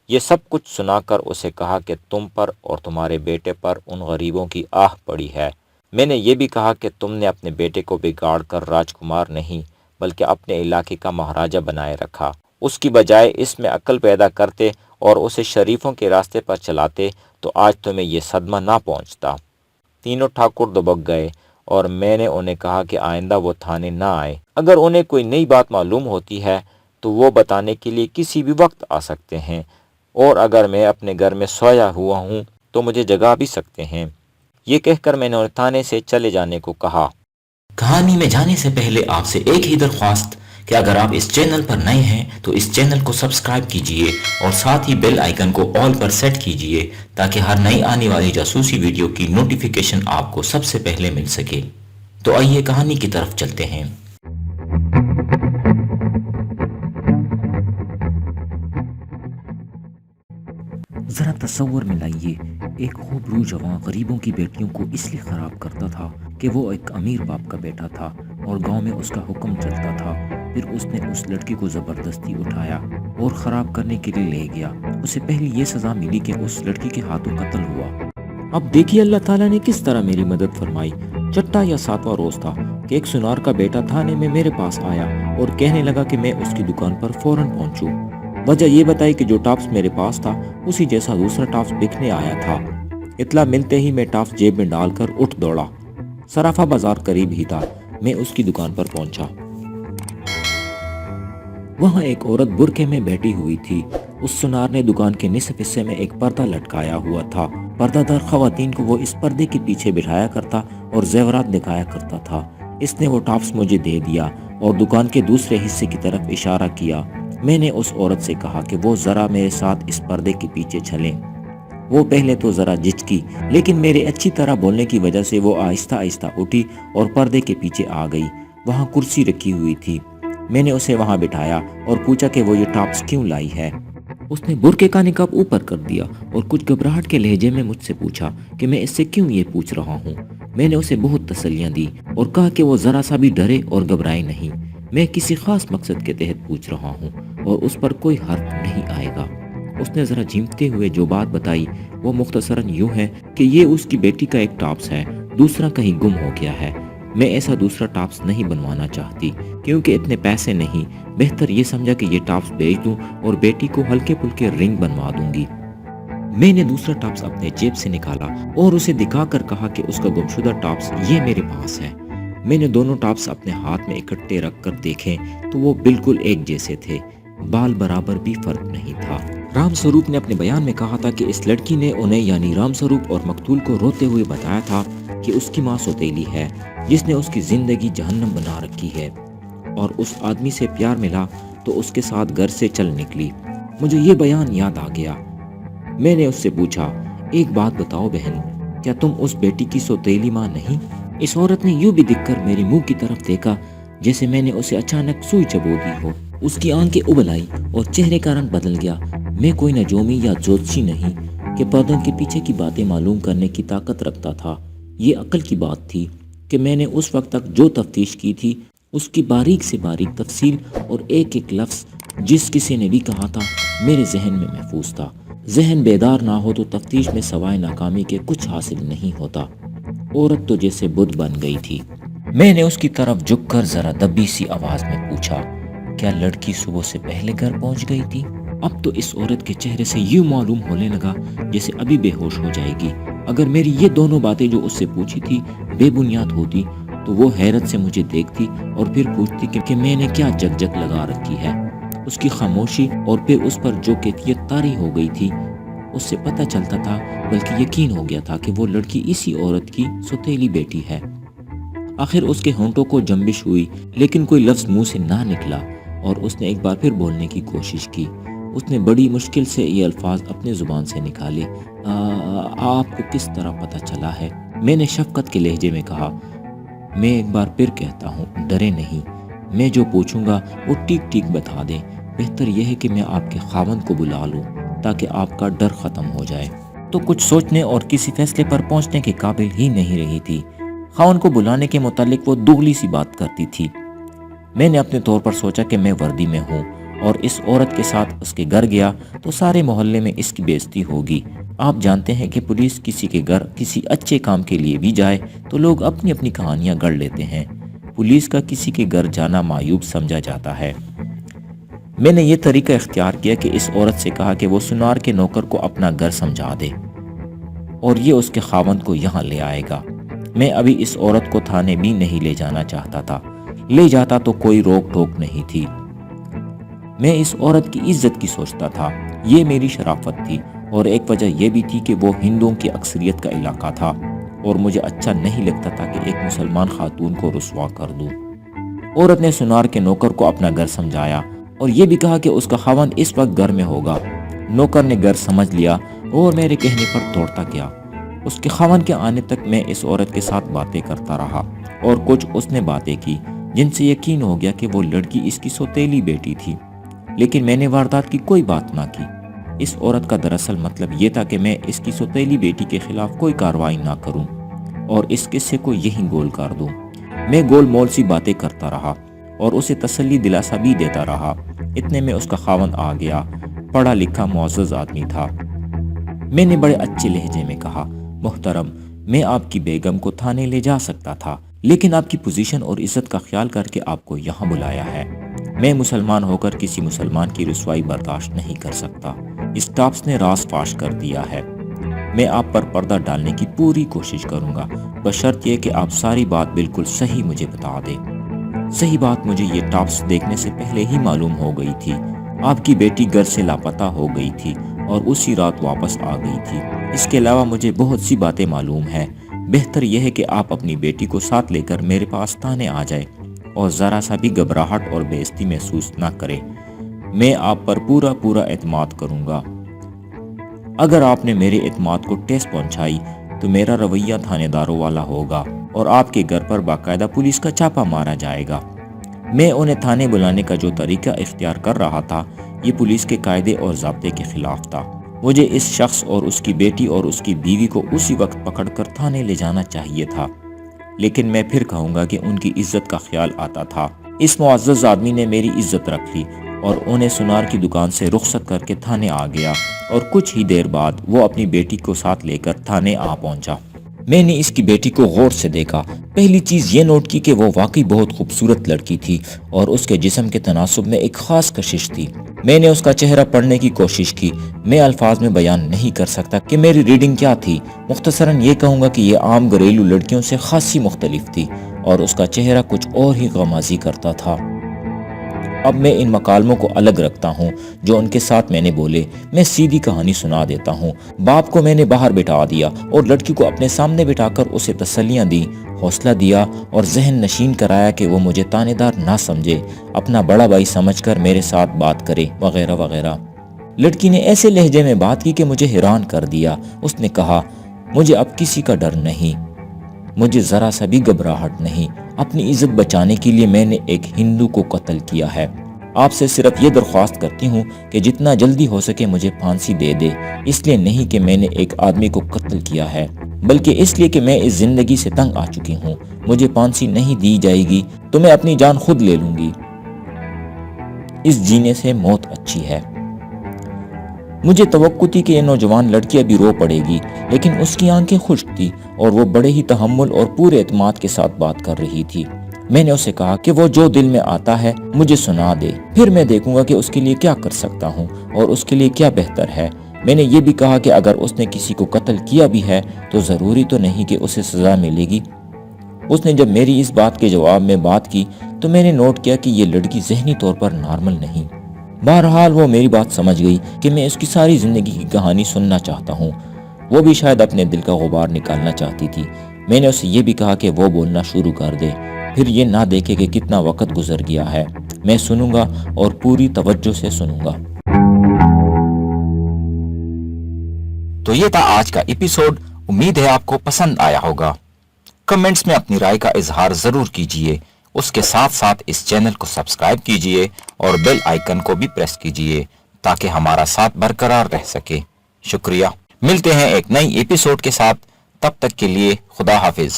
یہ سب کچھ سنا کر اسے کہا کہ تم پر اور تمہارے بیٹے پر ان غریبوں کی آہ پڑی ہے۔ میں نے یہ بھی کہا کہ تم نے اپنے بیٹے کو بگاڑ کر راجکمار نہیں بلکہ اپنے علاقے کا مہاراجا بنائے رکھا۔ اس کی بجائے اس میں عقل پیدا کرتے اور اسے شریفوں کے راستے پر چلاتے تو آج تمہیں یہ صدمہ نہ پہنچتا۔ تینوں ٹھاکر دبک گئے اور میں نے انہیں کہا کہ آئندہ وہ تھانے نہ آئے۔ اگر انہیں کوئی نئی بات معلوم ہوتی ہے تو وہ بتانے کے لیے کسی بھی وقت آ سکتے ہیں، اور اگر میں اپنے گھر میں سویا ہوا ہوں تو مجھے جگا بھی سکتے ہیں۔ یہ کہہ کر میں نے انہیں تھانے سے چلے جانے کو کہا۔ کہانی میں جانے سے پہلے آپ سے ایک ہی درخواست کہ اگر آپ اس چینل پر نئے ہیں تو اس چینل کو سبسکرائب کیجئے اور ساتھ ہی بیل آئیکن کو آل پر سیٹ کیجئے تاکہ ہر نئی آنے والی جاسوسی ویڈیو کی نوٹیفیکیشن آپ کو سب سے پہلے مل سکے۔ تو آئیے کہانی کی طرف چلتے ہیں۔ ذرا تصور میں لائیے، ایک خوبرو جوان غریبوں کی بیٹیوں کو اس لیے خراب کرتا تھا کہ وہ ایک امیر باپ کا بیٹا تھا اور گاؤں میں اس کا حکم چلتا تھا۔ پھر اس نے اس لڑکی کو زبردستی اٹھایا اور خراب کرنے کے لیے لے گیا۔ اسے پہلی یہ سزا ملی کہ اس لڑکی کے ہاتھوں قتل ہوا۔ اب دیکھیے اللہ تعالیٰ نے کس طرح میری مدد فرمائی۔ چھٹا یا ساتواں روز تھا کہ ایک سنار کا بیٹا تھانے میں میرے پاس آیا اور کہنے لگا کہ میں اس کی دکان پر فوراً پہنچوں۔ وجہ یہ بتائی کہ جو ٹاپس میرے پاس تھا اسی جیسا دوسرا ٹاپس بکنے آیا تھا۔ اطلاع ملتے ہی میں ٹاپس جیب میں ڈال کر اٹھ دوڑا۔ صرافہ بازار قریب ہی تھا۔ میں اس کی دکان پر پہنچا۔ وہاں ایک عورت برقعے میں بیٹھی ہوئی تھی۔ اس سنار نے دکان کے نصف حصے میں ایک پردہ لٹکایا ہوا تھا۔ پردہ دار خواتین کو وہ اس پردے کے پیچھے بٹھایا کرتا اور زیورات دکھایا کرتا تھا۔ اس نے وہ ٹاپس مجھے دے دیا اور دکان کے دوسرے حصے کی طرف اشارہ کیا۔ میں نے اس عورت سے کہا کہ وہ ذرا میرے ساتھ اس پردے کے پیچھے چلیں۔ وہ پہلے تو ذرا جھجکی، لیکن میرے اچھی طرح بولنے کی وجہ سے وہ آہستہ آہستہ اٹھی اور پردے کے پیچھے آ گئی۔ وہاں کرسی رکھی ہوئی تھی۔ میں نے اسے وہاں بٹھایا اور پوچھا کہ وہ یہ ٹاپس کیوں لائی ہے۔ اس نے برقعے کا نقاب اوپر کر دیا اور کچھ گھبراہٹ کے لہجے میں مجھ سے پوچھا کہ میں اس سے کیوں یہ پوچھ رہا ہوں۔ میں نے اسے بہت تسلیاں دی اور کہا کہ وہ ذرا سا بھی ڈرے اور گھبرائے نہیں۔ میں کسی خاص مقصد کے تحت پوچھ رہا ہوں اور اس پر کوئی حرف نہیں آئے گا۔ اس نے ذرا جھمکتے ہوئے جو بات بتائی وہ مختصراً یوں ہے کہ یہ اس کی بیٹی کا ایک ٹاپس ہے، دوسرا کہیں گم ہو گیا ہے۔ میں ایسا دوسرا ٹاپس نہیں بنوانا چاہتی کیونکہ اتنے پیسے نہیں۔ بہتر یہ سمجھا کہ یہ ٹاپس بیچ دوں اور بیٹی کو ہلکے پھلکے رنگ بنوا دوں گی۔ میں نے دوسرا ٹاپس اپنے جیب سے نکالا اور اسے دکھا کر کہا کہ اس کا گمشدہ ٹاپس یہ میرے پاس ہے۔ میں نے دونوں ٹاپس اپنے ہاتھ میں اکٹھے رکھ کر دیکھے تو وہ بالکل ایک جیسے تھے، بال برابر بھی فرق نہیں تھا۔ رام سوروپ نے اپنے بیان میں کہا تھا کہ اس لڑکی نے انہیں یعنی رام سوروپ اور مقتول کو روتے ہوئے بتایا تھا کہ اس کی ماں سوتیلی ہے جس نے اس کی زندگی جہنم بنا رکھی ہے، اور اس آدمی سے پیار ملا تو اس کے ساتھ گھر سے چل نکلی۔ مجھے یہ بیان یاد آ گیا۔ میں نے اس سے پوچھا، ایک بات بتاؤ بہن، کیا تم اس بیٹی کی سوتیلی ماں نہیں؟ اس عورت نے یوں بھی دکھ کر میرے منہ کی طرف دیکھا جیسے میں نے اسے اچانک سوئی چبو دی ہو۔ اس کی آنکھیں ابل آئی اور چہرے کا رنگ بدل گیا۔ میں کوئی نجومی یا جوتشی نہیں کہ پردوں کے پیچھے کی باتیں معلوم کرنے کی طاقت رکھتا تھا۔ یہ عقل کی بات تھی کہ میں نے اس وقت تک جو تفتیش کی تھی اس کی باریک سے باریک تفصیل اور ایک ایک لفظ جس کسی نے بھی کہا تھا میرے ذہن میں محفوظ تھا۔ ذہن بیدار نہ ہو تو تفتیش میں سوائے ناکامی کے کچھ حاصل نہیں ہوتا۔ عورت تو جیسے بدھ بن گئی تھی۔ میں نے اس کی طرف جھک کر ذرا دبی سی آواز میں پوچھا، کیا لڑکی صبح سے پہلے گھر پہنچ گئی تھی؟ اب تو اس عورت کے چہرے سے یوں معلوم ہونے لگا جیسے ابھی بے ہوش ہو جائے گی۔ اگر میری یہ دونوں باتیں جو اس سے پوچھی تھی بے بنیاد ہوتی تو وہ حیرت سے مجھے دیکھتی اور پھر پوچھتی کہ میں نے کیا جگ جگ لگا رکھی ہے۔ اس کی خاموشی اور پھر اس پر جو کیفیت طاری ہو گئی تھی اس سے پتہ چلتا تھا، بلکہ یقین ہو گیا تھا کہ وہ لڑکی اسی عورت کی سوتیلی بیٹی ہے۔ آخر اس کے ہونٹوں کو جنبش ہوئی لیکن کوئی لفظ منہ سے نہ نکلا اور اس نے ایک بار پھر بولنے کی کوشش کی۔ اس نے بڑی مشکل سے یہ الفاظ اپنے زبان سے نکالے، آپ کو کس طرح پتہ چلا ہے؟ میں نے شفقت کے لہجے میں کہا، میں ایک بار پھر کہتا ہوں، ڈرے نہیں، میں جو پوچھوں گا وہ ٹھیک ٹھیک بتا دیں۔ بہتر یہ ہے کہ میں آپ کے خاوند کو بلا لوں تاکہ آپ کا ڈر ختم ہو جائے۔ تو کچھ سوچنے اور کسی فیصلے پر پہنچنے کے قابل ہی نہیں رہی تھی۔ خاوند کو بلانے کے متعلق وہ دگلی سی بات کرتی تھی۔ میں نے اپنے طور پر سوچا کہ میں وردی میں ہوں اور اس عورت کے ساتھ اس کے گھر گیا تو سارے محلے میں اس کی بےعزتی ہوگی۔ آپ جانتے ہیں کہ پولیس کسی کے گھر کسی اچھے کام کے لیے بھی جائے تو لوگ اپنی اپنی کہانیاں گڑھ لیتے ہیں۔ پولیس کا کسی کے گھر جانا معیوب سمجھا جاتا ہے۔ میں نے یہ طریقہ اختیار کیا کہ اس عورت سے کہا کہ وہ سنار کے نوکر کو اپنا گھر سمجھا دے اور یہ اس کے خاوند کو یہاں لے آئے گا۔ میں ابھی اس عورت کو تھانے بھی نہیں لے جانا چاہتا تھا، لے جاتا تو کوئی روک ٹوک نہیں تھی۔ میں اس عورت کی عزت کی سوچتا تھا، یہ میری شرافت تھی، اور ایک وجہ یہ بھی تھی کہ وہ ہندوؤں کی اکثریت کا علاقہ تھا اور مجھے اچھا نہیں لگتا تھا کہ ایک مسلمان خاتون کو رسوا کر دوں۔ عورت نے سنار کے نوکر کو اپنا گھر سمجھایا اور یہ بھی کہا کہ اس کا خاوند اس وقت گھر میں ہوگا۔ نوکر نے گھر سمجھ لیا اور میرے کہنے پر دوڑتا گیا۔ اس کے خاوند کے آنے تک میں اس عورت کے ساتھ باتیں کرتا رہا اور کچھ اس نے باتیں کی جن سے یقین ہو گیا کہ وہ لڑکی اس کی سوتیلی بیٹی تھی، لیکن میں نے واردات کی کوئی بات نہ کی۔ اس عورت کا دراصل مطلب یہ تھا کہ میں اس کی سوتیلی بیٹی کے خلاف کوئی کارروائی نہ کروں اور اس قصے کو یہیں گول کر دوں۔ میں گول مول سی باتیں کرتا رہا اور اسے تسلی دلاسا بھی دیتا رہا۔ اتنے میں اس کا خاوند آ گیا، پڑھا لکھا معزز آدمی تھا۔ میں نے بڑے اچھے لہجے میں کہا، محترم، میں آپ کی بیگم کو تھانے لے جا سکتا تھا، لیکن آپ کی پوزیشن اور عزت کا خیال کر کے آپ کو یہاں بلایا ہے۔ میں مسلمان ہو کر کسی مسلمان کی رسوائی برداشت نہیں کر سکتا۔ اس ٹاپس نے راز فاش کر دیا ہے۔ میں آپ پر پردہ ڈالنے کی پوری کوشش کروں گا، بشرط یہ کہ آپ ساری بات بالکل صحیح مجھے بتا دیں۔ صحیح بات مجھے یہ ٹاپس دیکھنے سے پہلے ہی معلوم ہو گئی تھی۔ آپ کی بیٹی گھر سے لاپتہ ہو گئی تھی اور اسی رات واپس آ گئی تھی۔ اس کے علاوہ مجھے بہت سی باتیں معلوم ہیں۔ بہتر یہ ہے کہ آپ اپنی بیٹی کو ساتھ لے کر میرے پاس تھانے آ جائیں اور ذرا سا بھی گھبراہٹ اور بے عزتی محسوس نہ کریں۔ میں آپ پر پورا اعتماد کروں گا۔ اگر آپ نے میرے اعتماد کو ٹھیس پہنچائی تو میرا رویہ تھانے داروں والا ہوگا اور آپ کے گھر پر باقاعدہ پولیس کا چھاپا مارا جائے گا۔ میں انہیں تھانے بلانے کا جو طریقہ اختیار کر رہا تھا یہ پولیس کے قاعدے اور ضابطے کے خلاف تھا۔ مجھے اس شخص اور اس کی بیٹی اور اس کی بیوی کو اسی وقت پکڑ کر تھانے لے جانا چاہیے تھا، لیکن میں پھر کہوں گا کہ ان کی عزت کا خیال آتا تھا۔ اس معزز آدمی نے میری عزت رکھ لی اور انہیں سنار کی دکان سے رخصت کر کے تھانے آ گیا اور کچھ ہی دیر بعد وہ اپنی بیٹی کو ساتھ لے کر تھانے آ پہنچا۔ میں نے اس کی بیٹی کو غور سے دیکھا۔ پہلی چیز یہ نوٹ کی کہ وہ واقعی بہت خوبصورت لڑکی تھی اور اس کے جسم کے تناسب میں ایک خاص کشش تھی۔ میں نے اس کا چہرہ پڑھنے کی کوشش کی۔ میں الفاظ میں بیان نہیں کر سکتا کہ میری ریڈنگ کیا تھی۔ مختصراً یہ کہوں گا کہ یہ عام گھریلو لڑکیوں سے خاصی مختلف تھی اور اس کا چہرہ کچھ اور ہی غمازی کرتا تھا۔ اب میں ان مکالموں کو الگ رکھتا ہوں جو ان کے ساتھ میں نے بولے۔ میں سیدھی کہانی سنا دیتا ہوں۔ باپ کو میں نے باہر بٹھا دیا اور لڑکی کو اپنے سامنے بٹھا کر اسے تسلیاں دی، حوصلہ دیا اور ذہن نشین کرایا کہ وہ مجھے تانے دار نہ سمجھے، اپنا بڑا بھائی سمجھ کر میرے ساتھ بات کرے، وغیرہ وغیرہ۔ لڑکی نے ایسے لہجے میں بات کی کہ مجھے حیران کر دیا۔ اس نے کہا، مجھے اب کسی کا ڈر نہیں، مجھے ذرا سا بھی گھبراہٹ نہیں۔ اپنی عزت بچانے کے لیے میں نے ایک ہندو کو قتل کیا ہے۔ آپ سے صرف یہ درخواست کرتی ہوں کہ جتنا جلدی ہو سکے مجھے پھانسی دے دے۔ اس لیے نہیں کہ میں نے ایک آدمی کو قتل کیا ہے، بلکہ اس لیے کہ میں اس زندگی سے تنگ آ چکی ہوں۔ مجھے پھانسی نہیں دی جائے گی تو میں اپنی جان خود لے لوں گی۔ اس جینے سے موت اچھی ہے۔ مجھے توقع تھی کہ یہ نوجوان لڑکی ابھی رو پڑے گی، لیکن اس کی آنکھیں خشک تھی اور وہ بڑے ہی تحمل اور پورے اعتماد کے ساتھ بات کر رہی تھی۔ میں نے اسے کہا کہ وہ جو دل میں آتا ہے مجھے سنا دے، پھر میں دیکھوں گا کہ اس کے لیے کیا کر سکتا ہوں اور اس کے لیے کیا بہتر ہے۔ میں نے یہ بھی کہا کہ اگر اس نے کسی کو قتل کیا بھی ہے تو ضروری تو نہیں کہ اسے سزا ملے گی۔ اس نے جب میری اس بات کے جواب میں بات کی تو میں نے نوٹ کیا کہ یہ لڑکی ذہنی طور پر نارمل نہیں۔ بہرحال وہ میری بات سمجھ گئی کہ میں اس کی ساری زندگی کی کہانی سننا چاہتا ہوں۔ وہ بھی شاید اپنے دل کا غبار نکالنا چاہتی تھی۔ میں نے اسے یہ بھی کہا کہ وہ بولنا شروع کر دے، پھر یہ نہ دیکھے کہ کتنا وقت گزر گیا ہے۔ میں سنوں گا اور پوری توجہ سے سنوں گا۔ تو یہ تھا آج کا ایپیسوڈ۔ امید ہے آپ کو پسند آیا ہوگا۔ کمنٹس میں اپنی رائے کا اظہار ضرور کیجیے۔ اس کے ساتھ ساتھ اس چینل کو سبسکرائب کیجیے اور بیل آئیکن کو بھی پریس کیجیے تاکہ ہمارا ساتھ برقرار رہ سکے۔ شکریہ۔ ملتے ہیں ایک نئی ایپیسوڈ کے ساتھ، تب تک کے لیے خدا حافظ۔